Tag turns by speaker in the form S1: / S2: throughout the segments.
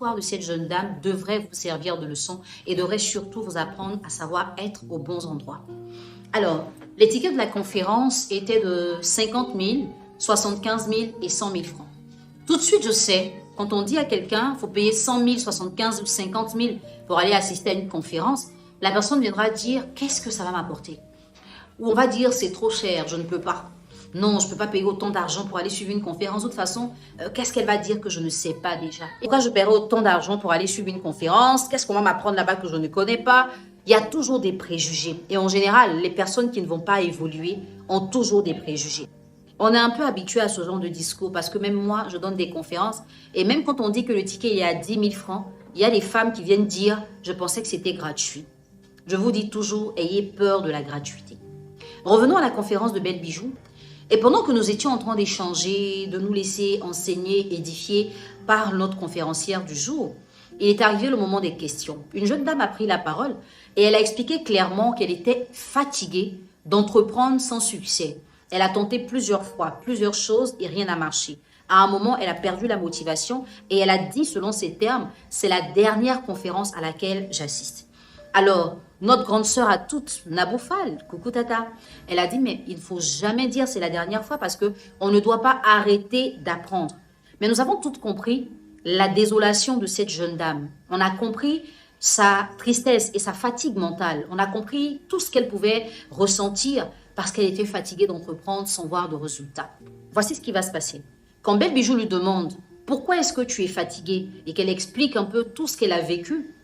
S1: l'histoire de cette jeune dame devrait vous servir de leçon et devrait surtout vous apprendre à savoir être aux bons endroits. Alors, les tickets de la conférence étaient de 50 000, 75 000 et 100 000 francs. Tout de suite, je sais, quand on dit à quelqu'un, il faut payer 100 000, 75 000 ou 50 000 pour aller assister à une conférence, la personne viendra dire, qu'est-ce que ça va m'apporter? Ou on va dire, c'est trop cher, je ne peux pas. Non, je ne peux pas payer autant d'argent pour aller suivre une conférence. De toute façon, qu'est-ce qu'elle va dire que je ne sais pas déjà? Et pourquoi je paierai autant d'argent pour aller suivre une conférence? Qu'est-ce qu'on va m'apprendre là-bas que je ne connais pas? Il y a toujours des préjugés. Et en général, les personnes qui ne vont pas évoluer ont toujours des préjugés. On est un peu habitué à ce genre de discours parce que même moi, je donne des conférences. Et même quand on dit que le ticket est à 10 000 francs, il y a des femmes qui viennent dire « je pensais que c'était gratuit ». Je vous dis toujours, ayez peur de la gratuité. Revenons à la conférence de Belle Bijou. Et pendant que nous étions en train d'échanger, de nous laisser enseigner, édifier par notre conférencière du jour, il est arrivé le moment des questions. Une jeune dame a pris la parole et elle a expliqué clairement qu'elle était fatiguée d'entreprendre sans succès. Elle a tenté plusieurs fois, plusieurs choses et rien n'a marché. À un moment, elle a perdu la motivation et elle a dit, selon ses termes, c'est la dernière conférence à laquelle j'assiste. Alors, notre grande sœur à toutes, Naboufal, coucou tata, elle a dit, mais il ne faut jamais dire c'est la dernière fois parce qu'on ne doit pas arrêter d'apprendre. Mais nous avons toutes compris la désolation de cette jeune dame. On a compris sa tristesse et sa fatigue mentale. On a compris tout ce qu'elle pouvait ressentir parce qu'elle était fatiguée d'entreprendre sans voir de résultats. Voici ce qui va se passer. Quand Belle Bijou lui demande « Pourquoi est-ce que tu es fatiguée ?» et qu'elle explique un peu tout ce qu'elle a vécu,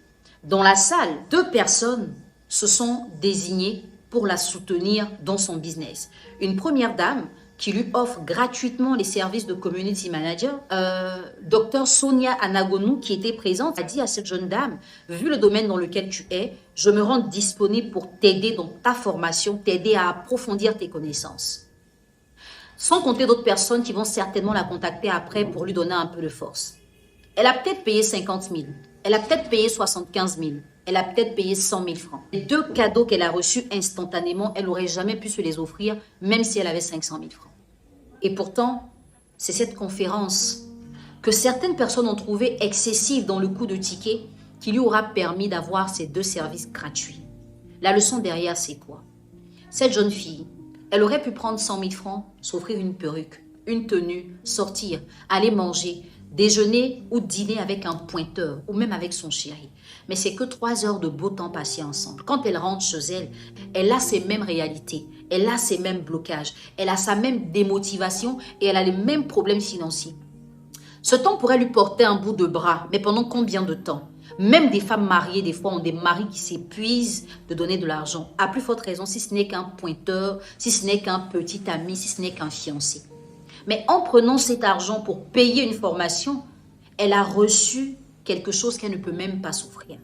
S1: dans la salle, 2 personnes se sont désignées pour la soutenir dans son business. Une première dame qui lui offre gratuitement les services de community manager, Dr Sonia Anagonou, qui était présente, a dit à cette jeune dame, vu le domaine dans lequel tu es, je me rends disponible pour t'aider dans ta formation, t'aider à approfondir tes connaissances. Sans compter d'autres personnes qui vont certainement la contacter après pour lui donner un peu de force. Elle a peut-être payé 50 000, elle a peut-être payé 75 000, elle a peut-être payé 100 000 francs. Les 2 cadeaux qu'elle a reçus instantanément, elle n'aurait jamais pu se les offrir, même si elle avait 500 000 francs. Et pourtant, c'est cette conférence que certaines personnes ont trouvée excessive dans le coût de ticket qui lui aura permis d'avoir ces 2 services gratuits. La leçon derrière, c'est quoi? Cette jeune fille, elle aurait pu prendre 100 000 francs, s'offrir une perruque, une tenue, sortir, aller manger, déjeuner ou dîner avec un pointeur ou même avec son chéri. Mais c'est que 3 heures de beau temps passés ensemble. Quand elle rentre chez elle, elle a ces mêmes réalités, elle a ces mêmes blocages, elle a sa même démotivation et elle a les mêmes problèmes financiers. Ce temps pourrait lui porter un bout de bras, mais pendant combien de temps? Même des femmes mariées, des fois, ont des maris qui s'épuisent de donner de l'argent. À plus forte raison, si ce n'est qu'un pointeur, si ce n'est qu'un petit ami, si ce n'est qu'un fiancé. Mais en prenant cet argent pour payer une formation, elle a reçu quelque chose qu'elle ne peut même pas s'offrir.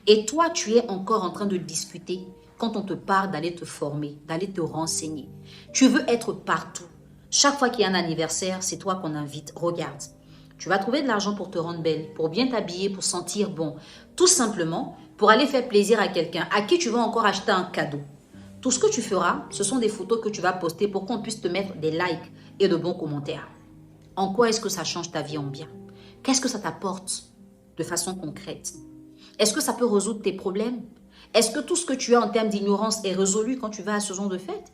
S1: Et toi, tu es encore en train de discuter quand on te parle d'aller te former, d'aller te renseigner. Tu veux être partout. Chaque fois qu'il y a un anniversaire, c'est toi qu'on invite. Regarde, tu vas trouver de l'argent pour te rendre belle, pour bien t'habiller, pour sentir bon. Tout simplement pour aller faire plaisir à quelqu'un à qui tu vas encore acheter un cadeau. Tout ce que tu feras, ce sont des photos que tu vas poster pour qu'on puisse te mettre des likes et de bons commentaires. En quoi est-ce que ça change ta vie en bien? Qu'est-ce que ça t'apporte de façon concrète? Est-ce que ça peut résoudre tes problèmes? Est-ce que tout ce que tu as en termes d'ignorance est résolu quand tu vas à ce genre de fête?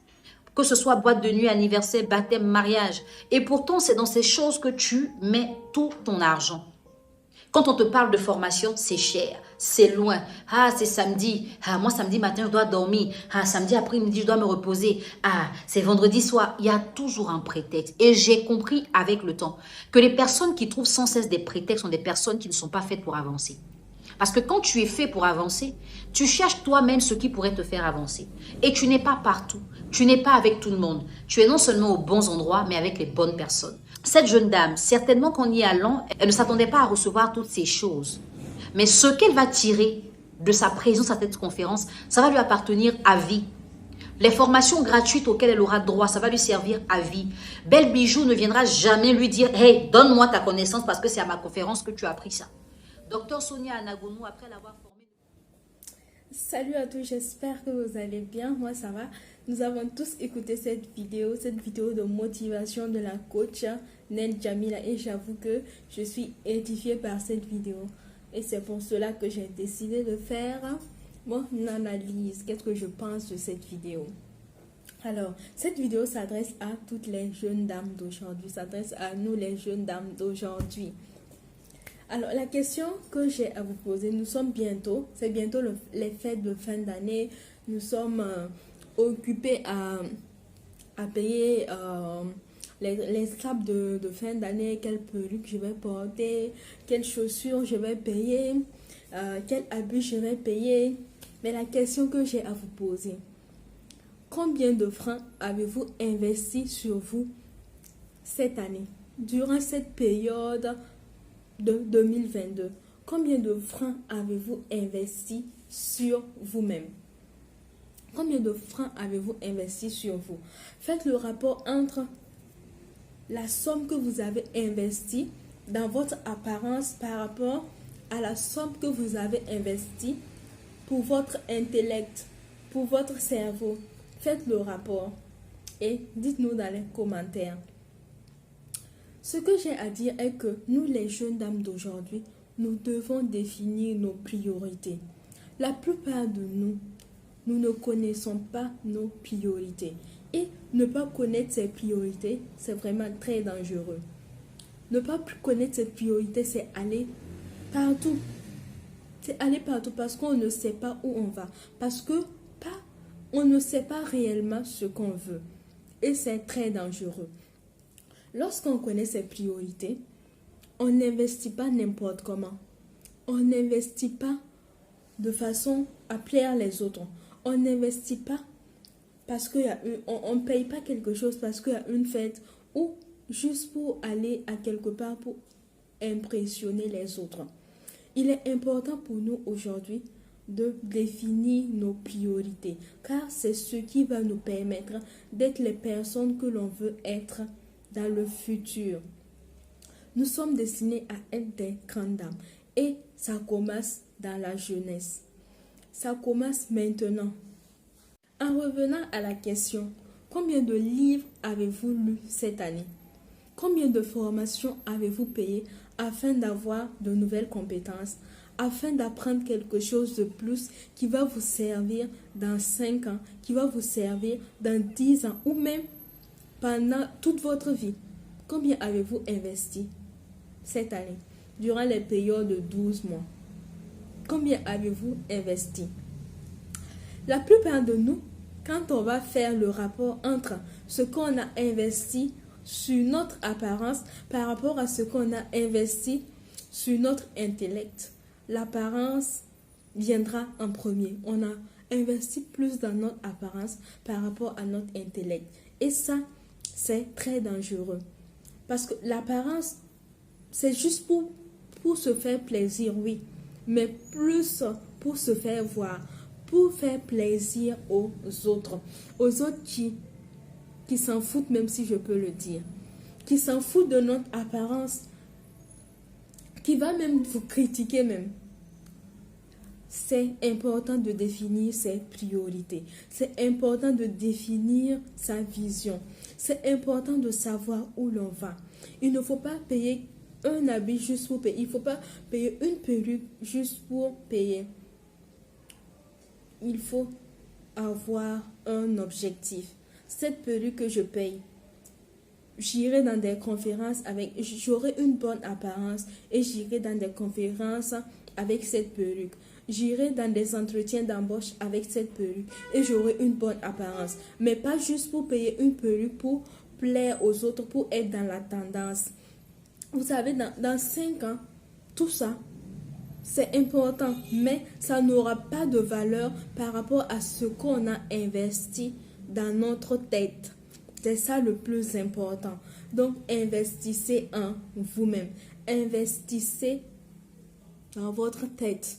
S1: Que ce soit boîte de nuit, anniversaire, baptême, mariage. Et pourtant, c'est dans ces choses que tu mets tout ton argent. Quand on te parle de formation, c'est cher, c'est loin. Ah, c'est samedi. Ah, moi, samedi matin, je dois dormir. Ah, samedi après-midi, je dois me reposer. Ah, c'est vendredi soir. Il y a toujours un prétexte. Et j'ai compris avec le temps que les personnes qui trouvent sans cesse des prétextes sont des personnes qui ne sont pas faites pour avancer. Parce que quand tu es fait pour avancer, tu cherches toi-même ce qui pourrait te faire avancer. Et tu n'es pas partout. Tu n'es pas avec tout le monde. Tu es non seulement aux bons endroits, mais avec les bonnes personnes. Cette jeune dame, certainement qu'en y allant, elle ne s'attendait pas à recevoir toutes ces choses. Mais ce qu'elle va tirer de sa présence à cette conférence, ça va lui appartenir à vie. Les formations gratuites auxquelles elle aura droit, ça va lui servir à vie. Belle Bijou ne viendra jamais lui dire « Hey, donne-moi ta connaissance parce que c'est à ma conférence que tu as appris ça. » Docteur Sonia Anagonou, après l'avoir formée...
S2: Salut à tous, j'espère que vous allez bien. Moi, ça va. Nous avons tous écouté cette vidéo de motivation de la coach Nel Jamila et j'avoue que je suis édifiée par cette vidéo. Et c'est pour cela que j'ai décidé de faire mon analyse. Qu'est-ce que je pense de cette vidéo? Alors, cette vidéo s'adresse à toutes les jeunes dames d'aujourd'hui, s'adresse à nous les jeunes dames d'aujourd'hui. Alors, la question que j'ai à vous poser, c'est bientôt les fêtes de fin d'année. Nous sommes occupés à payer les scraps de fin d'année, quelle perruque je vais porter, quelles chaussures je vais payer, quel habit je vais payer. Mais la question que j'ai à vous poser, combien de francs avez-vous investi sur vous cette année, durant cette période de 2022? Combien de francs avez-vous investi sur vous-même? Combien de francs avez-vous investi sur vous? Faites le rapport entre la somme que vous avez investie dans votre apparence par rapport à la somme que vous avez investie pour votre intellect, pour votre cerveau. Faites le rapport et dites-nous dans les commentaires. Ce que j'ai à dire est que nous, les jeunes dames d'aujourd'hui, nous devons définir nos priorités. La plupart de nous ne connaissons pas nos priorités. Et ne pas connaître ses priorités, c'est vraiment très dangereux. Ne pas connaître ses priorités, c'est aller partout. C'est aller partout parce qu'on ne sait pas où on va. Parce que on ne sait pas réellement ce qu'on veut. Et c'est très dangereux. Lorsqu'on connaît ses priorités, on n'investit pas n'importe comment. On n'investit pas de façon à plaire les autres. On n'investit pas parce on ne paye pas quelque chose parce qu'il y a une fête ou juste pour aller à quelque part pour impressionner les autres. Il est important pour nous aujourd'hui de définir nos priorités car c'est ce qui va nous permettre d'être les personnes que l'on veut être dans le futur. Nous sommes destinés à être des grandes dames et ça commence dans la jeunesse. Ça commence maintenant. En revenant à la question, combien de livres avez-vous lus cette année? Combien de formations avez-vous payé afin d'avoir de nouvelles compétences, afin d'apprendre quelque chose de plus qui va vous servir dans 5 ans, qui va vous servir dans 10 ans ou même pendant toute votre vie? Combien avez-vous investi cette année, durant les périodes de 12 mois? Combien avez-vous investi? La plupart de nous, quand on va faire le rapport entre ce qu'on a investi sur notre apparence par rapport à ce qu'on a investi sur notre intellect, l'apparence viendra en premier. On a investi plus dans notre apparence par rapport à notre intellect. Et ça, c'est très dangereux. Parce que l'apparence, c'est juste pour se faire plaisir, oui. Mais plus pour se faire voir, pour faire plaisir aux autres qui s'en foutent, même si je peux le dire, qui s'en foutent de notre apparence, qui va même vous critiquer même. C'est important de définir ses priorités. C'est important de définir sa vision. C'est important de savoir où l'on va. Il ne faut pas payer un habit juste pour payer. Il ne faut pas payer une perruque juste pour payer. Il faut avoir un objectif. Cette perruque que je paye, j'irai dans des conférences j'aurai une bonne apparence et j'irai dans des conférences avec cette perruque. J'irai dans des entretiens d'embauche avec cette perruque et j'aurai une bonne apparence. Mais pas juste pour payer une perruque pour plaire aux autres, pour être dans la tendance. Vous savez, dans 5 ans, tout ça, c'est important, mais ça n'aura pas de valeur par rapport à ce qu'on a investi dans notre tête. C'est ça le plus important. Donc, investissez en vous-même. Investissez dans votre tête.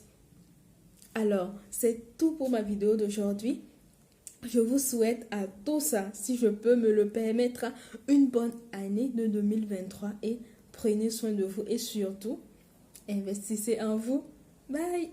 S2: Alors, c'est tout pour ma vidéo d'aujourd'hui. Je vous souhaite à tous, si je peux me le permettre, une bonne année de 2023 et prenez soin de vous et surtout, investissez en vous. Bye!